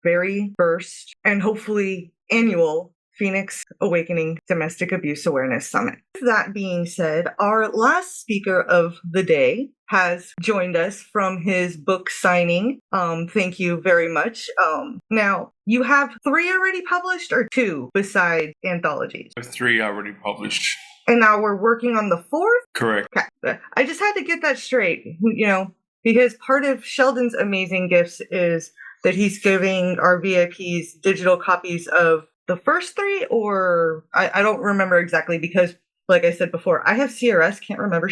very first and hopefully annual Phoenix Awakening Domestic Abuse Awareness Summit. That being said, our last speaker of the day has joined us from his book signing. Thank you very much. Now, you have 3 already published or 2 besides anthologies? I have 3 already published. And now we're working on the 4th? Correct. Okay. I just had to get that straight, because part of Sheldon's amazing gifts is that he's giving our VIPs digital copies of the first 3, or I don't remember exactly because, like I said before, I have CRS, can't remember.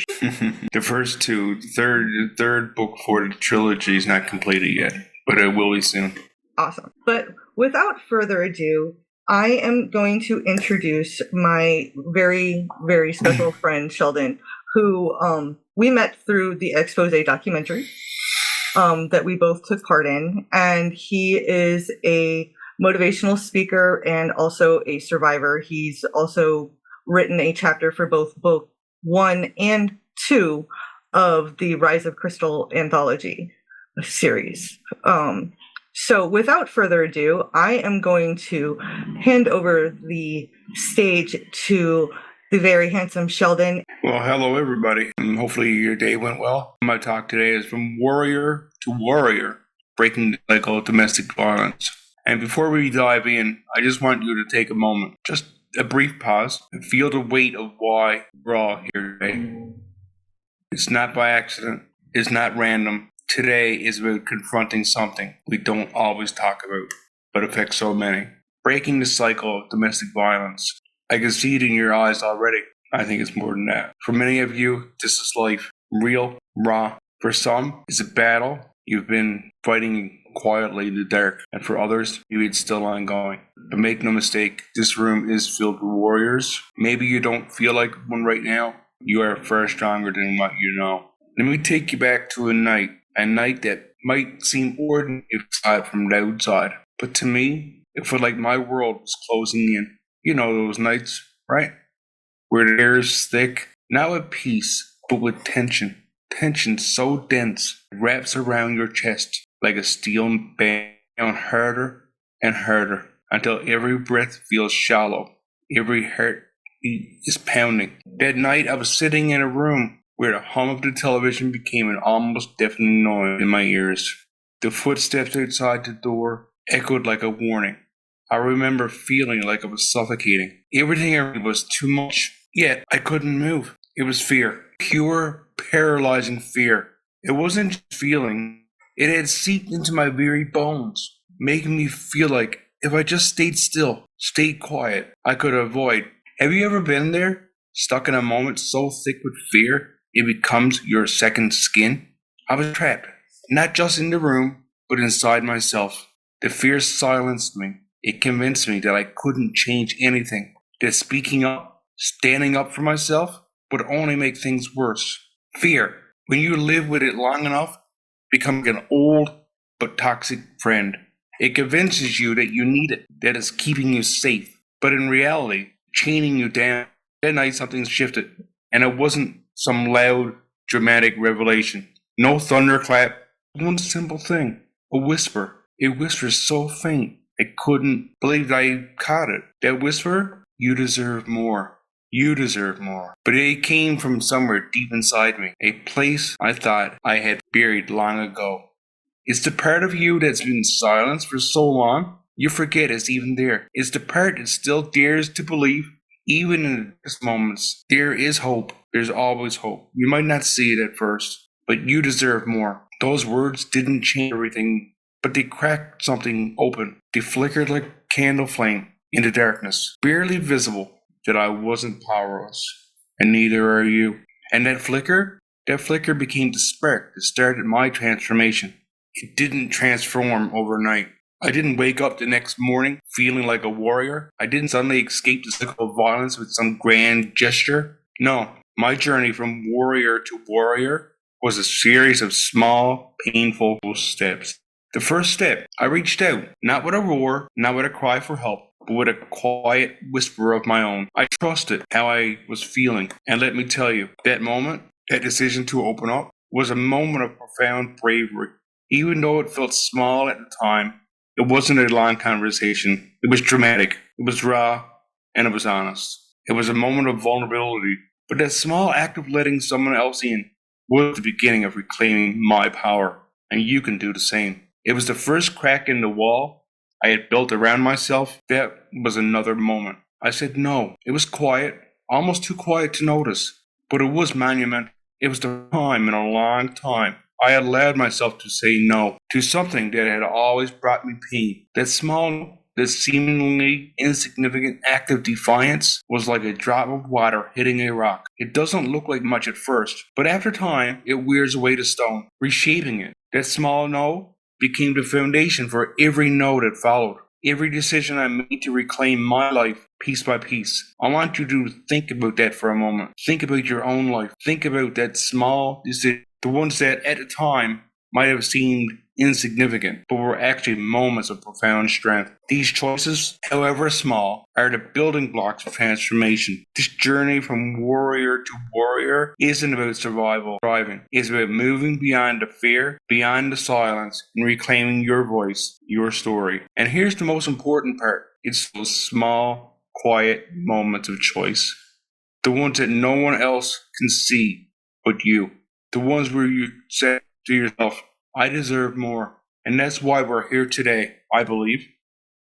The first 2, the third book for the trilogy is not completed yet, but it will be soon. Awesome. But without further ado, I am going to introduce my very, very special friend, Sheldon, who we met through the Expose documentary that we both took part in. And he is a motivational speaker and also a survivor. He's also written a chapter for both book 1 and 2 of the Rise of Crystal anthology series. So without further ado, I am going to hand over the stage to the very handsome Sheldon. Well, hello everybody, and hopefully your day went well. My talk today is from worrier to warrior, breaking the cycle of domestic violence. And before we dive in, I just want you to take a moment, just a brief pause, and feel the weight of why we're all here today. It's not by accident, it's not random. Today is about confronting something we don't always talk about, but affects so many. Breaking the cycle of domestic violence. I can see it in your eyes already. I think it's more than that. For many of you, this is life. Real, raw. For some, it's a battle you've been fighting quietly in the dark. And for others, maybe it's still ongoing. But make no mistake, this room is filled with warriors. Maybe you don't feel like one right now. You are far stronger than what you know. Let me take you back to a night that might seem ordinary aside from the outside. But to me, it felt like my world was closing in. You know those nights, right? Where the air is thick, not with peace, but with tension. Tension so dense, it wraps around your chest like a steel band, harder and harder, until every breath feels shallow. Every heartbeat is pounding. That night I was sitting in a room where the hum of the television became an almost deafening noise in my ears. The footsteps outside the door echoed like a warning. I remember feeling like I was suffocating. Everything around was too much, yet I couldn't move. It was fear. Pure, paralyzing fear. It wasn't just feeling. It had seeped into my very bones, making me feel like if I just stayed still, stayed quiet, I could avoid. Have you ever been there? Stuck in a moment so thick with fear, it becomes your second skin? I was trapped, not just in the room, but inside myself. The fear silenced me. It convinced me that I couldn't change anything, that speaking up, standing up for myself, would only make things worse. Fear, when you live with it long enough, becomes an old but toxic friend. It convinces you that you need it, that it's keeping you safe, but in reality, chaining you down. That night something shifted, and it wasn't some loud, dramatic revelation. No thunderclap, one simple thing, a whisper. A whisper so faint, I couldn't believe I caught it. That whisper, you deserve more. You deserve more. But it came from somewhere deep inside me, a place I thought I had buried long ago. It's the part of you that's been silenced for so long, you forget it's even there. It's the part that still dares to believe, even in the darkest moments, there is hope. There's always hope. You might not see it at first, but you deserve more. Those words didn't change everything, but they cracked something open. They flickered like a candle flame in the darkness, barely visible, that I wasn't powerless, and neither are you. And that flicker became the spark that started my transformation. It didn't transform overnight. I didn't wake up the next morning feeling like a warrior. I didn't suddenly escape the cycle of violence with some grand gesture. No, my journey from warrior to warrior was a series of small, painful steps. The first step, I reached out, not with a roar, not with a cry for help, but with a quiet whisper of my own. I trusted how I was feeling, and let me tell you, that moment, that decision to open up, was a moment of profound bravery. Even though it felt small at the time, It wasn't a long conversation. It was dramatic. It was raw, and it was honest. It was a moment of vulnerability. But that small act of letting someone else in was the beginning of reclaiming my power. And you can do the same. It was the first crack in the wall I had built around myself. That was another moment. I said no. It was quiet, almost too quiet to notice. But it was monumental. It was the time in a long time I had allowed myself to say no to something that had always brought me pain. That small, that seemingly insignificant act of defiance was like a drop of water hitting a rock. It doesn't look like much at first, but after time, it wears away the stone, reshaping it. That small no became the foundation for every no that followed. Every decision I made to reclaim my life piece by piece. I want you to think about that for a moment. Think about your own life. Think about that small decision. The ones that at the time might have seemed insignificant, but were actually moments of profound strength. These choices, however small, are the building blocks of transformation. This journey from warrior to warrior isn't about survival, thriving. It's about moving beyond the fear, beyond the silence, and reclaiming your voice, your story. And here's the most important part. It's those small, quiet moments of choice. The ones that no one else can see but you. The ones where you say to yourself, I deserve more. And that's why we're here today, I believe.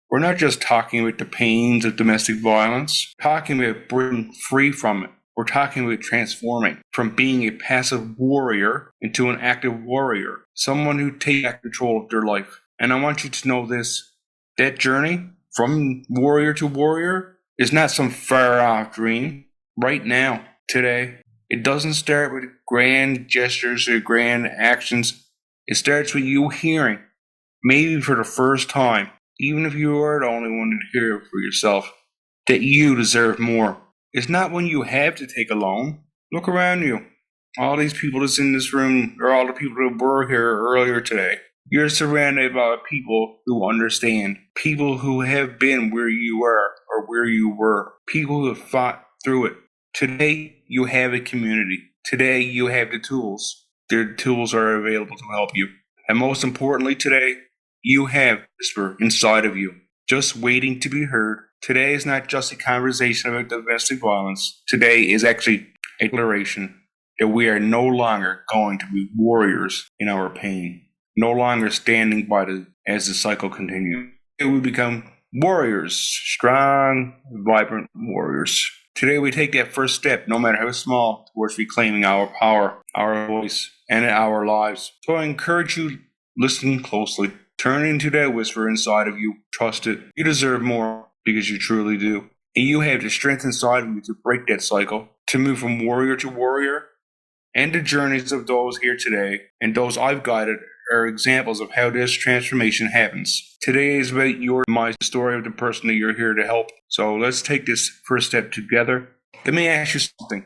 We're not just talking about the pains of domestic violence, talking about breaking free from it. We're talking about transforming from being a passive warrior into an active warrior, someone who takes back control of their life. And I want you to know this, that journey from warrior to warrior is not some far off dream. Right now, today, it doesn't start with grand gestures or grand actions. It starts with you hearing, maybe for the first time, even if you are the only one to hear it for yourself, that you deserve more. It's not when you have to take a loan. Look around you. All these people that's in this room, or all the people that were here earlier today. You're surrounded by people who understand, people who have been where you are or where you were, people who have fought through it. Today, you have a community. Today, you have the tools. The tools are available to help you. And most importantly, today, you have Whisper inside of you, just waiting to be heard. Today is not just a conversation about domestic violence. Today is actually a declaration that we are no longer going to be warriors in our pain, no longer standing by as the cycle continues. We become warriors, strong, vibrant warriors. Today we take that first step, no matter how small, towards reclaiming our power, our voice, and our lives. So I encourage you, listen closely. Turn into that whisper inside of you. Trust it. You deserve more because you truly do. And you have the strength inside of you to break that cycle, to move from warrior to warrior. And the journeys of those here today and those I've guided are examples of how this transformation happens. Today is about my story of the person that you're here to help. So let's take this first step together. Let me ask you something.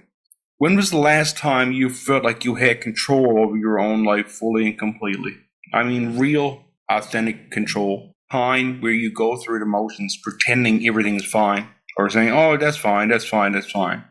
When was the last time you felt like you had control over your own life fully and completely? I mean, real, authentic control. Time where you go through the motions pretending everything's fine, or saying, oh, that's fine, that's fine, that's fine.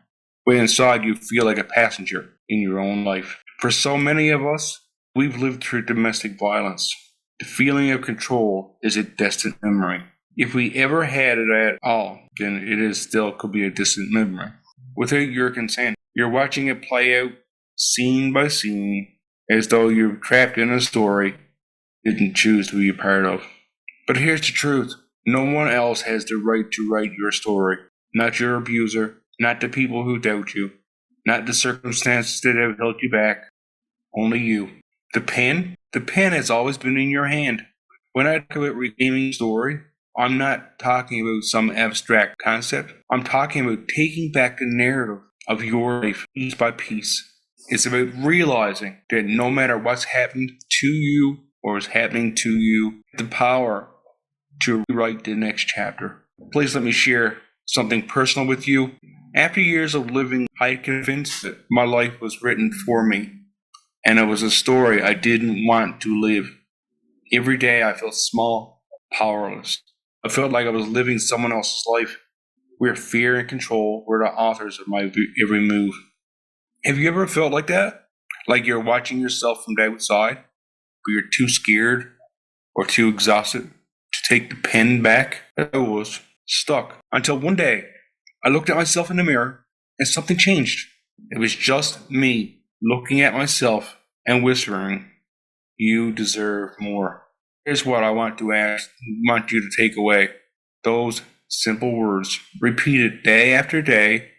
But inside you feel like a passenger in your own life. For so many of us, we've lived through domestic violence. The feeling of control is a distant memory. If we ever had it at all, then it is still could be a distant memory. Without your consent, you're watching it play out scene by scene as though you're trapped in a story you didn't choose to be a part of. But here's the truth. No one else has the right to write your story. Not your abuser, not the people who doubt you, not the circumstances that have held you back. Only you. The pen has always been in your hand. When I talk about reclaiming a story, I'm not talking about some abstract concept. I'm talking about taking back the narrative of your life piece by piece. It's about realizing that no matter what's happened to you or is happening to you, the power to rewrite the next chapter. Please let me share something personal with you. After years of living, I convinced that my life was written for me. And it was a story I didn't want to live. Every day I felt small, powerless. I felt like I was living someone else's life, where fear and control were the authors of my every move. Have you ever felt like that? Like you're watching yourself from the outside, but you're too scared or too exhausted to take the pen back, I was stuck. Until one day, I looked at myself in the mirror and something changed. It was just me looking at myself and whispering, "You deserve more." Here's what I want you to take away. Those simple words, repeated day after day,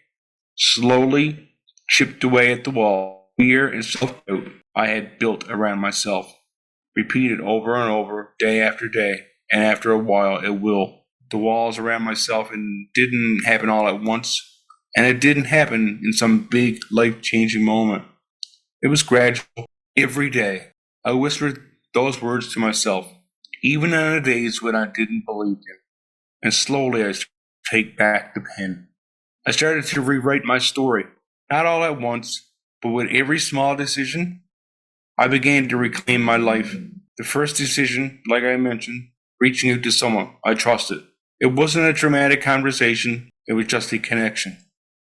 slowly chipped away at the wall, fear and self-doubt I had built around myself. Repeated over and over, day after day, and after a while it will. The walls around myself, and didn't happen all at once, and it didn't happen in some big life-changing moment. It was gradual, every day. I whispered those words to myself, even on the days when I didn't believe them. And slowly I started to take back the pen. I started to rewrite my story, not all at once, but with every small decision, I began to reclaim my life. The first decision, like I mentioned, reaching out to someone I trusted. It wasn't a dramatic conversation, it was just a connection.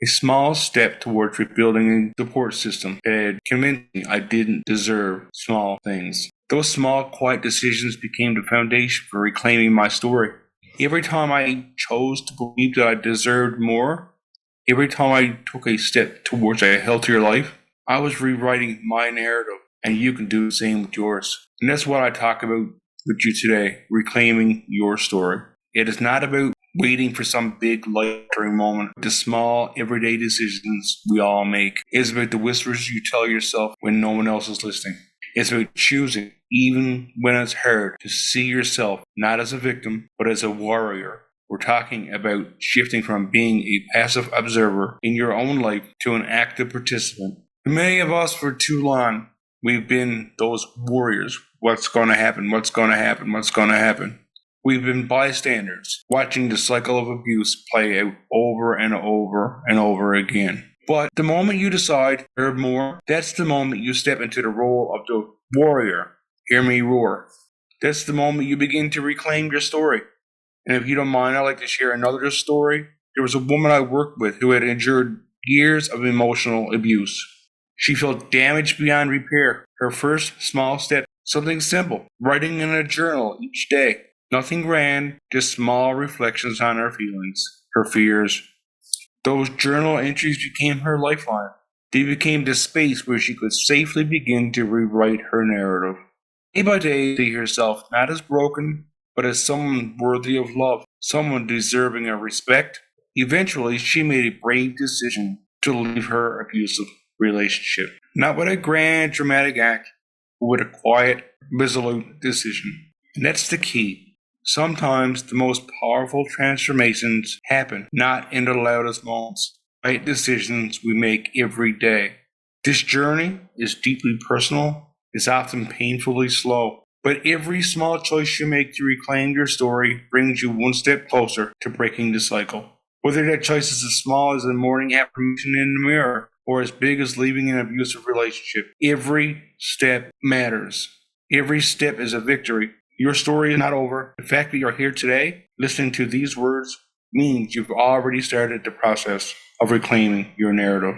A small step towards rebuilding a support system that had convinced me I didn't deserve small things. Those small, quiet decisions became the foundation for reclaiming my story. Every time I chose to believe that I deserved more, every time I took a step towards a healthier life, I was rewriting my narrative, and you can do the same with yours. And that's what I talk about with you today, reclaiming your story. It is not about waiting for some big life-altering moment. The small, everyday decisions we all make. It's about the whispers you tell yourself when no one else is listening. It's about choosing, even when it's hard, to see yourself not as a victim, but as a warrior. We're talking about shifting from being a passive observer in your own life to an active participant. Many of us, for too long, we've been those warriors. What's going to happen? What's going to happen? What's going to happen? We've been bystanders, watching the cycle of abuse play out over and over and over again. But the moment you decide to earn more, that's the moment you step into the role of the warrior. Hear me roar. That's the moment you begin to reclaim your story. And if you don't mind, I'd like to share another story. There was a woman I worked with who had endured years of emotional abuse. She felt damaged beyond repair. Her first small step, something simple, writing in a journal each day. Nothing grand, just small reflections on her feelings, her fears. Those journal entries became her lifeline. They became the space where she could safely begin to rewrite her narrative. Day by day, see herself not as broken, but as someone worthy of love, someone deserving of respect. Eventually, she made a brave decision to leave her abusive relationship. Not with a grand, dramatic act, but with a quiet, resolute decision. And that's the key. Sometimes the most powerful transformations happen not in the loudest moments, right decisions we make every day. This journey is deeply personal, it's often painfully slow, but every small choice you make to reclaim your story brings you one step closer to breaking the cycle. Whether that choice is as small as a morning affirmation in the mirror or as big as leaving an abusive relationship, every step matters. Every step is a victory. Your story is not over. The fact that you're here today, listening to these words, means you've already started the process of reclaiming your narrative.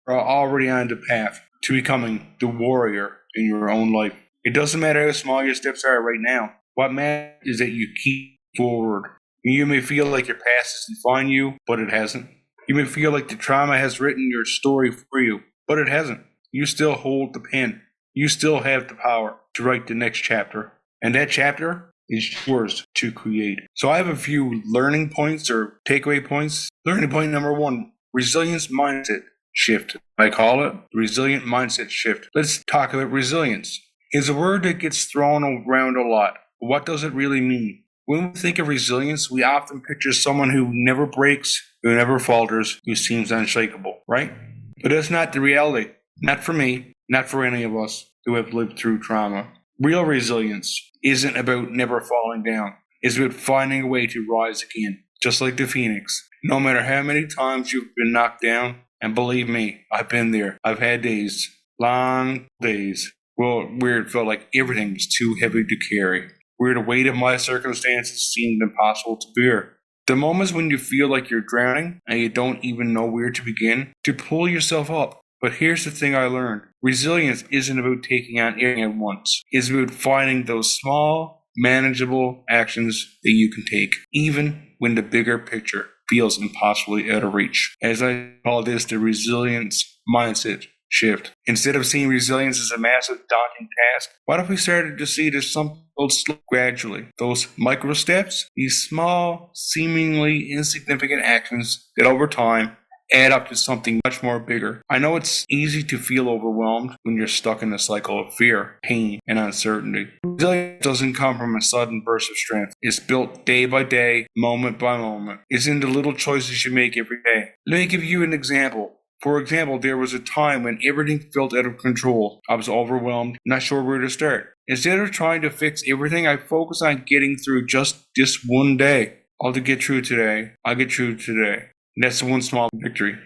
You're already on the path to becoming the warrior in your own life. It doesn't matter how small your steps are right now. What matters is that you keep forward. You may feel like your past has defined you, but it hasn't. You may feel like the trauma has written your story for you, but it hasn't. You still hold the pen. You still have the power to write the next chapter. And that chapter is yours to create. So I have a few learning points or takeaway points. Learning point number 1, resilience mindset shift. I call it resilient mindset shift. Let's talk about resilience. It's a word that gets thrown around a lot. What does it really mean? When we think of resilience, we often picture someone who never breaks, who never falters, who seems unshakable, right? But that's not the reality. Not for me, not for any of us who have lived through trauma. Real resilience isn't about never falling down. It's about finding a way to rise again, just like the phoenix. No matter how many times you've been knocked down, and believe me, I've been there. I've had days, long days, where it felt like everything was too heavy to carry, where the weight of my circumstances seemed impossible to bear. The moments when you feel like you're drowning and you don't even know where to begin, to pull yourself up. But here's the thing I learned. Resilience isn't about taking on everything at once. It's about finding those small, manageable actions that you can take, even when the bigger picture feels impossibly out of reach. As I call this the resilience mindset shift. Instead of seeing resilience as a massive daunting task, what if we started to see this something slow gradually? Those micro steps, these small, seemingly insignificant actions that over time add up to something much more bigger. I know it's easy to feel overwhelmed when you're stuck in a cycle of fear, pain, and uncertainty. Resilience doesn't come from a sudden burst of strength. It's built day by day, moment by moment. It's in the little choices you make every day. Let me give you an example. For example, there was a time when everything felt out of control. I was overwhelmed, not sure where to start. Instead of trying to fix everything, I focused on getting through just this one day. I'll get through today. I'll get through today. And that's the one small victory.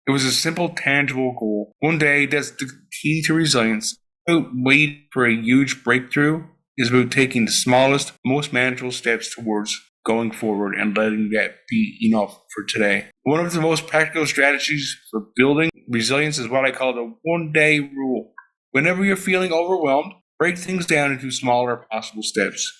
It was a simple, tangible goal. One day, that's the key to resilience. Don't wait for a huge breakthrough. It's about taking the smallest, most manageable steps towards going forward and letting that be enough for today. One of the most practical strategies for building resilience is what I call the one-day rule. Whenever you're feeling overwhelmed, break things down into smaller possible steps.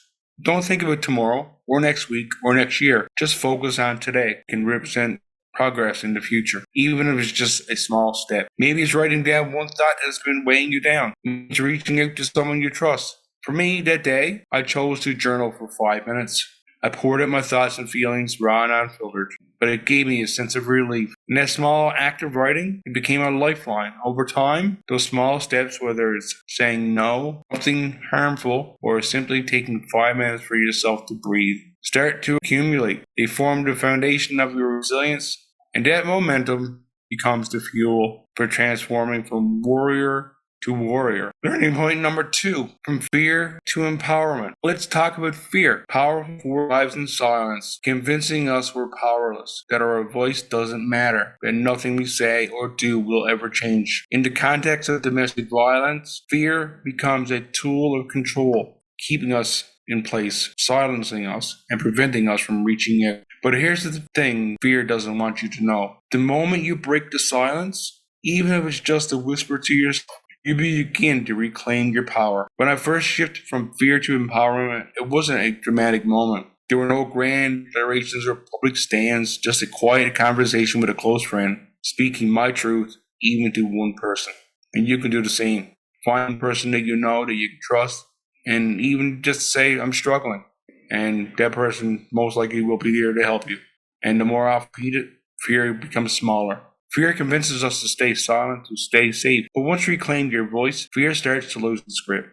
Don't think about tomorrow or next week or next year. Just focus on today. It can represent progress in the future, even if it's just a small step. Maybe it's writing down one thought that's been weighing you down. Maybe it's reaching out to someone you trust. For me, that day, I chose to journal for 5 minutes. I poured out my thoughts and feelings raw and unfiltered, but it gave me a sense of relief. In that small act of writing, it became a lifeline. Over time, those small steps, whether it's saying no, something harmful, or simply taking 5 minutes for yourself to breathe, start to accumulate. They form the foundation of your resilience, and that momentum becomes the fuel for transforming from worrier to warrior. Learning point number 2, from fear to empowerment. Let's talk about fear. Powerful lives in silence, convincing us we're powerless, that our voice doesn't matter, that nothing we say or do will ever change. In the context of domestic violence, fear becomes a tool of control, keeping us in place, silencing us, and preventing us from reaching out. But here's the thing fear doesn't want you to know. The moment you break the silence, even if it's just a whisper to yourself, you begin to reclaim your power. When I first shifted from fear to empowerment, it wasn't a dramatic moment. There were no grand declarations or public stands, just a quiet conversation with a close friend, speaking my truth even to one person. And you can do the same. Find a person that you know, that you can trust, and even just say, I'm struggling. And that person most likely will be there to help you. And the more often you repeat it, fear becomes smaller. Fear convinces us to stay silent, to stay safe. But once you reclaim your voice, fear starts to lose its grip.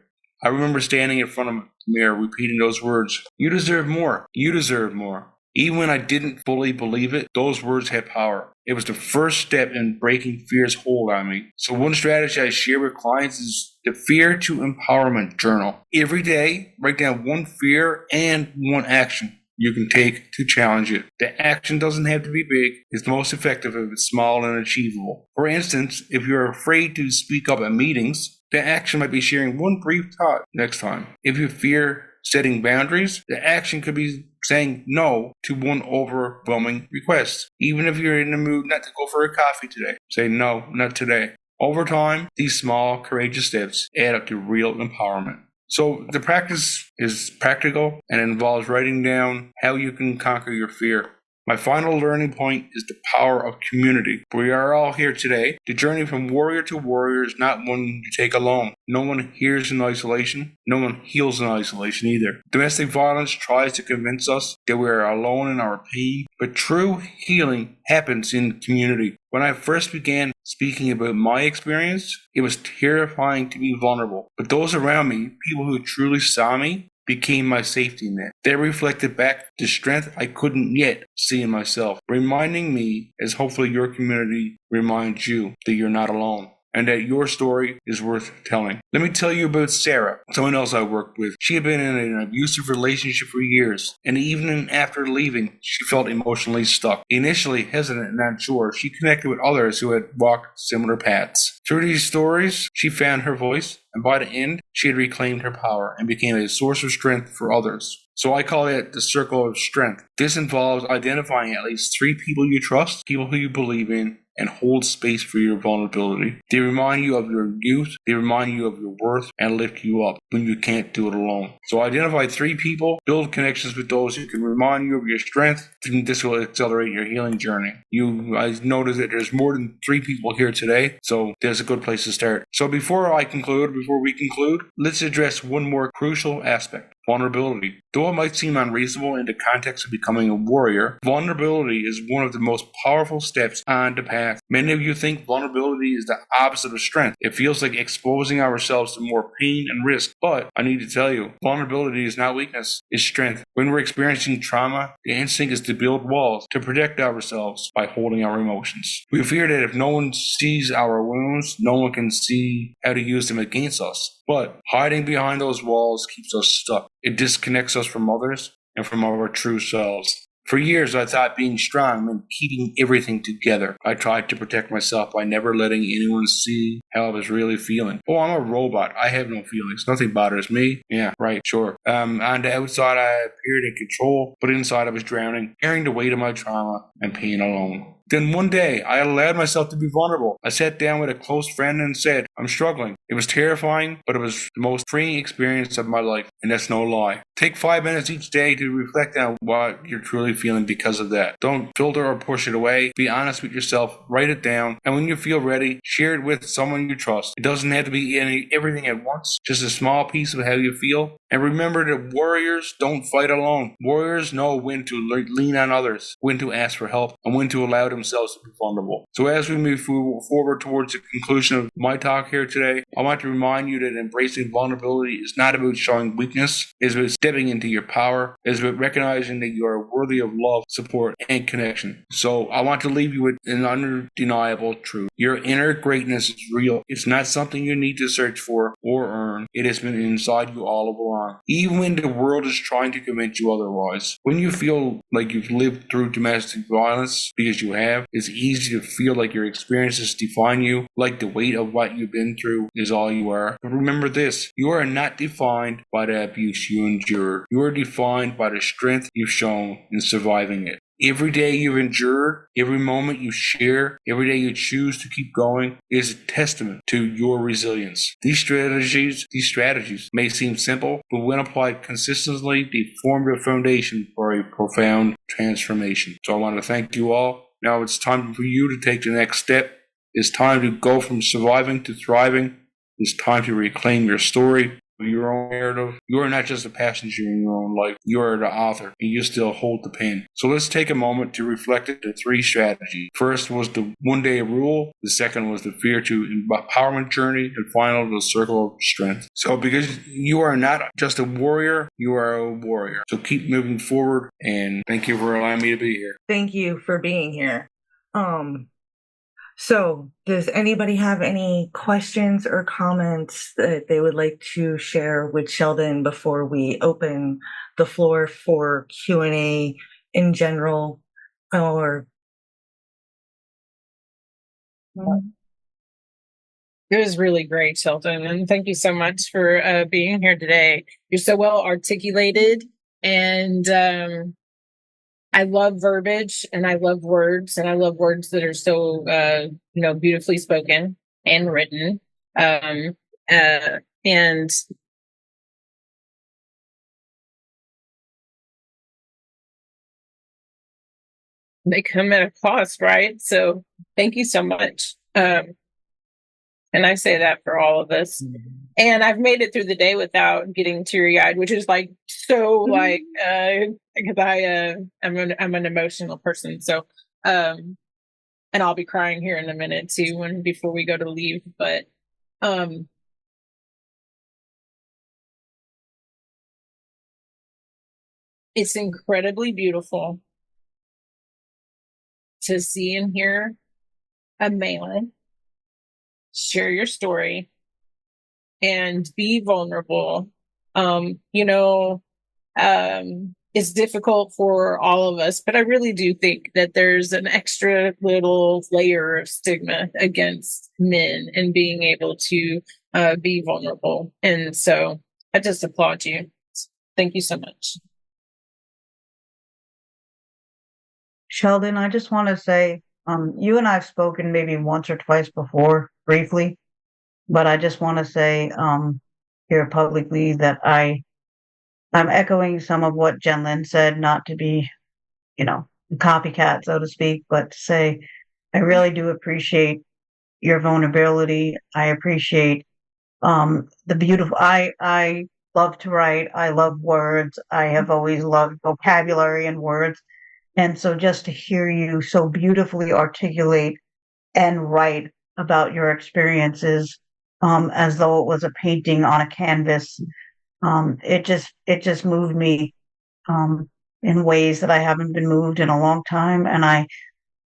I remember standing in front of the mirror repeating those words, you deserve more, you deserve more. Even when I didn't fully believe it, those words had power. It was the first step in breaking fear's hold on me. So one strategy I share with clients is the Fear to Empowerment Journal. Every day, write down one fear and one action you can take to challenge it. The action doesn't have to be big. It's most effective if it's small and achievable. For instance, if you're afraid to speak up at meetings, the action might be sharing one brief thought next time. If you fear setting boundaries, the action could be saying no to one overwhelming request. Even if you're in the mood not to go for a coffee today, say no, not today. Over time, these small, courageous steps add up to real empowerment. So the practice is practical and involves writing down how you can conquer your fear. My final learning point is the power of community. We are all here today. The journey from warrior to warrior is not one you take alone. No one hears in isolation. No one heals in isolation either. Domestic violence tries to convince us that we are alone in our pain, but true healing happens in community. When I first began speaking about my experience, it was terrifying to be vulnerable. But those around me, people who truly saw me, became my safety net. They reflected back the strength I couldn't yet see in myself, reminding me, as hopefully your community reminds you, that you're not alone and that your story is worth telling. Let me tell you about Sarah, someone else I worked with. She had been in an abusive relationship for years, and even after leaving, she felt emotionally stuck. Initially hesitant and unsure, she connected with others who had walked similar paths. Through these stories, she found her voice, and by the end, she had reclaimed her power and became a source of strength for others. So I call it the circle of strength. This involves identifying at least 3 people you trust, people who you believe in, and hold space for your vulnerability. They remind you of your youth, they remind you of your worth, and lift you up when you can't do it alone. So identify 3 people, build connections with those who can remind you of your strength. This will accelerate your healing journey. I noticed that there's more than 3 people here today, so there's a good place to start. So before we conclude, let's address one more crucial aspect. Vulnerability. Though it might seem unreasonable in the context of becoming a warrior, vulnerability is one of the most powerful steps on the path. Many of you think vulnerability is the opposite of strength. It feels like exposing ourselves to more pain and risk. But I need to tell you, vulnerability is not weakness, it's strength. When we're experiencing trauma, the instinct is to build walls, to protect ourselves by holding our emotions. We fear that if no one sees our wounds, no one can see how to use them against us. But hiding behind those walls keeps us stuck. It disconnects us from others and from our true selves. For years, I thought being strong meant keeping everything together. I tried to protect myself by never letting anyone see how I was really feeling. Oh, I'm a robot. I have no feelings. Nothing bothers me. Yeah, right, sure. On the outside, I appeared in control, but inside I was drowning, carrying the weight of my trauma and pain alone. Then one day, I allowed myself to be vulnerable. I sat down with a close friend and said, I'm struggling. It was terrifying, but it was the most freeing experience of my life, and that's no lie. Take 5 minutes each day to reflect on what you're truly feeling because of that. Don't filter or push it away. Be honest with yourself. Write it down, and when you feel ready, share it with someone you trust. It doesn't have to be everything at once, just a small piece of how you feel. And remember that warriors don't fight alone. Warriors know when to lean on others, when to ask for help, and when to allow themselves to be vulnerable. So as we move forward towards the conclusion of my talk here today, I want to remind you that embracing vulnerability is not about showing weakness. It's about stepping into your power. It's about recognizing that you are worthy of love, support, and connection. So I want to leave you with an undeniable truth. Your inner greatness is real. It's not something you need to search for or earn. It has been inside you all along. Even when the world is trying to convince you otherwise. When you feel like you've lived through domestic violence, because you have, it's easy to feel like your experiences define you, like the weight of what you've been through is all you are. But remember this, you are not defined by the abuse you endured. You are defined by the strength you've shown in surviving it. Every day you've endured, every moment you share, every day you choose to keep going is a testament to your resilience. These strategies may seem simple, but when applied consistently, they form the foundation for a profound transformation. So I want to thank you all. Now it's time for you to take the next step. It's time to go from surviving to thriving. It's time to reclaim your story. Your own narrative. You are not just a passenger in your own life. You are the author, and you still hold the pen. So let's take a moment to reflect on the 3 strategies. First was the one-day rule. The second was the fear to empowerment journey, and final, the circle of strength. So because you are not just a warrior, you are a warrior. So keep moving forward, and thank you for allowing me to be here. Thank you for being here. So, does anybody have any questions or comments that they would like to share with Sheldon before we open the floor for Q&A in general? Or It was really great, Sheldon, and thank you so much for being here today. You're so well articulated, and I love verbiage, and I love words, that are so beautifully spoken and written, and they come at a cost, right? So thank you so much. And I say that for all of us. Mm-hmm. And I've made it through the day without getting teary-eyed, which is like so because I'm an emotional person. So and I'll be crying here in a minute too before we go to leave. But it's incredibly beautiful to see and hear a man share your story and be vulnerable. It's difficult for all of us, but I really do think that there's an extra little layer of stigma against men and being able to be vulnerable. And so I just applaud you. Thank you so much. Sheldon, I just want to say You and I have spoken maybe once or twice before, briefly, but I just want to say here publicly that I'm echoing some of what Jen Lynn said, not to be, you know, a copycat, so to speak, but to say I really do appreciate your vulnerability. I appreciate the beautiful. I love to write. I love words. I have always loved vocabulary and words, and so just to hear you so beautifully articulate and write about your experiences as though it was a painting on a canvas. It just moved me in ways that I haven't been moved in a long time, and I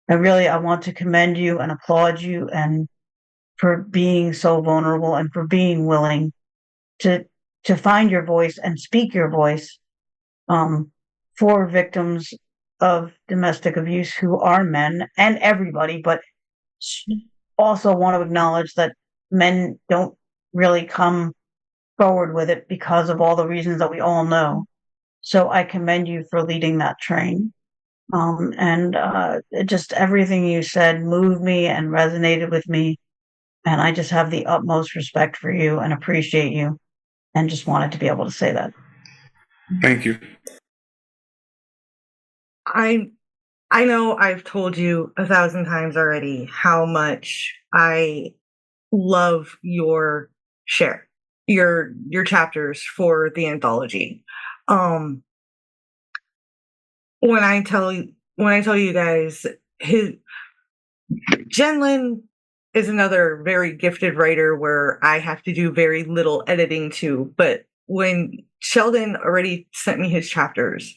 want to commend you and applaud you and for being so vulnerable and for being willing to to find your voice and speak your voice um, for victims of domestic abuse who are men and everybody, but also want to acknowledge that men don't really come forward with it because of all the reasons that we all know. So I commend you for leading that train. And just everything you said moved me and resonated with me. And I just have the utmost respect for you and appreciate you and just wanted to be able to say that. Thank you. I know I've told you 1,000 times already how much I love your share, your chapters for the anthology. When I tell you guys, Jen Lynn is another very gifted writer where I have to do very little editing to. But when Sheldon already sent me his chapters,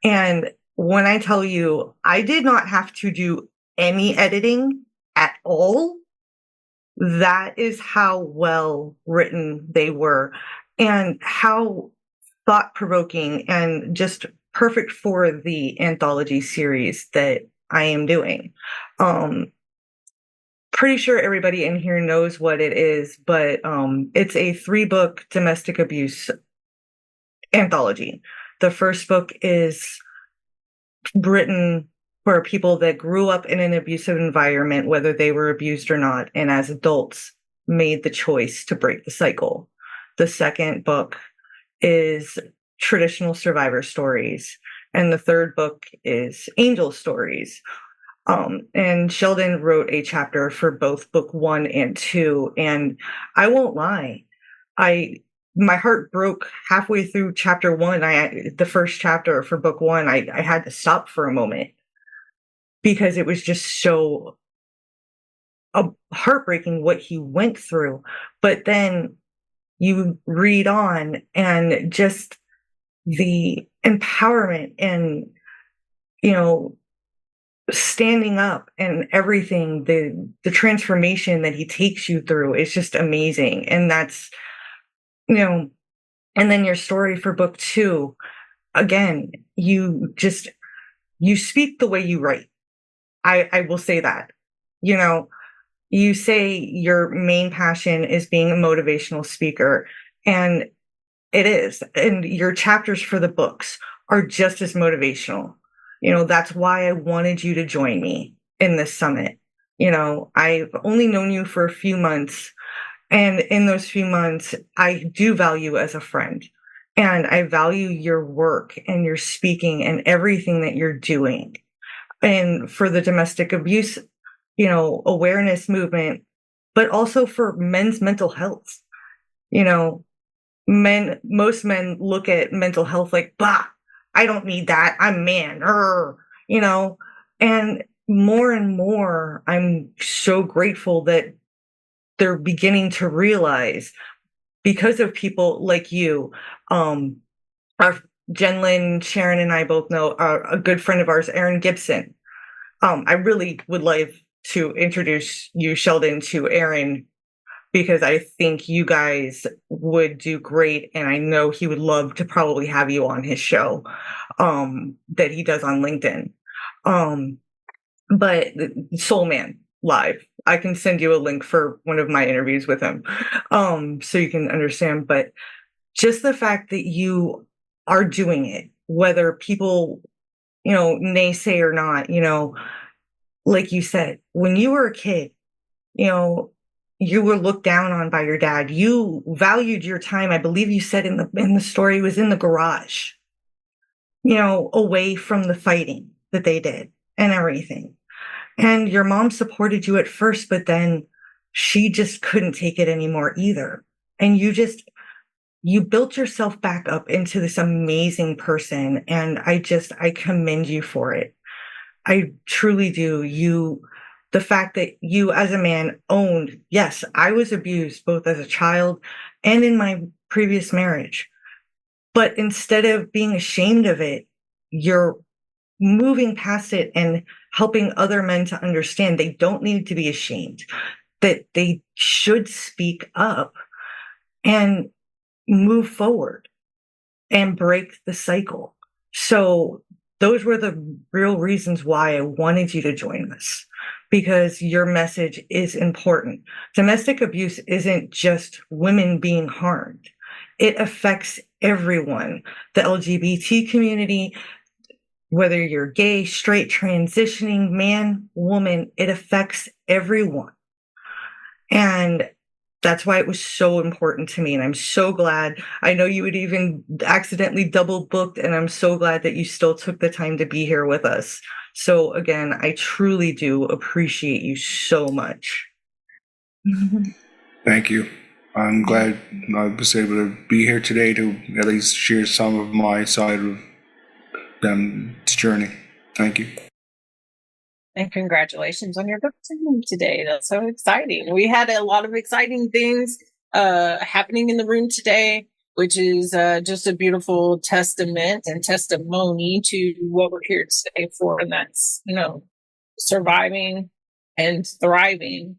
and when I tell you I did not have to do any editing at all, that is how well written they were and how thought provoking and just perfect for the anthology series that I am doing. Pretty sure everybody in here knows what it is, but it's a 3-book domestic abuse anthology. The first book is written for people that grew up in an abusive environment, whether they were abused or not, and as adults made the choice to break the cycle. The second book is traditional survivor stories, and the third book is angel stories. And Sheldon wrote a chapter for both book 1 and 2, and I won't lie, my heart broke halfway through chapter 1. The first chapter for book 1, I had to stop for a moment because it was just so heartbreaking what he went through. But then you read on and just the empowerment and, standing up and everything, the transformation that he takes you through is just amazing. And that's, and then your story for book 2, again, you speak the way you write. I will say that, you say your main passion is being a motivational speaker, and it is. And your chapters for the books are just as motivational. That's why I wanted you to join me in this summit. I've only known you for a few months, and in those few months, I do value as a friend, and I value your work and your speaking and everything that you're doing. And for the domestic abuse, awareness movement, but also for men's mental health. Most men look at mental health like, bah, I don't need that. I'm man, and more and more, I'm so grateful that they're beginning to realize, because of people like you, our Jen Lynn, Sharon, and I both know a good friend of ours, Erin Gibson. I really would like to introduce you, Sheldon, to Erin, because I think you guys would do great, and I know he would love to probably have you on his show that he does on LinkedIn. But Soul Man Live, I can send you a link for one of my interviews with him so you can understand. But just the fact that you are doing it, whether people, naysay or not, like you said, when you were a kid, you know, you were looked down on by your dad. You valued your time. I believe you said in the story, it was in the garage, away from the fighting that they did and everything. And your mom supported you at first, but then she just couldn't take it anymore either. And you built yourself back up into this amazing person. And I commend you for it. I truly do. The fact that you as a man owned, yes, I was abused both as a child and in my previous marriage. But instead of being ashamed of it, you're moving past it and helping other men to understand they don't need to be ashamed, that they should speak up and move forward and break the cycle. So those were the real reasons why I wanted you to join us, because your message is important. Domestic abuse isn't just women being harmed. It affects everyone, the LGBT community, whether you're gay, straight, transitioning, man, woman, it affects everyone. And that's why it was so important to me. And I'm so glad. I know you had even accidentally double booked, and I'm so glad that you still took the time to be here with us. So again, I truly do appreciate you so much. Thank you. I'm glad I was able to be here today to at least share some of my side of this journey. Thank you. And congratulations on your book signing today. That's so exciting. We had a lot of exciting things happening in the room today, which is just a beautiful testament and testimony to what we're here today for. And that's, surviving and thriving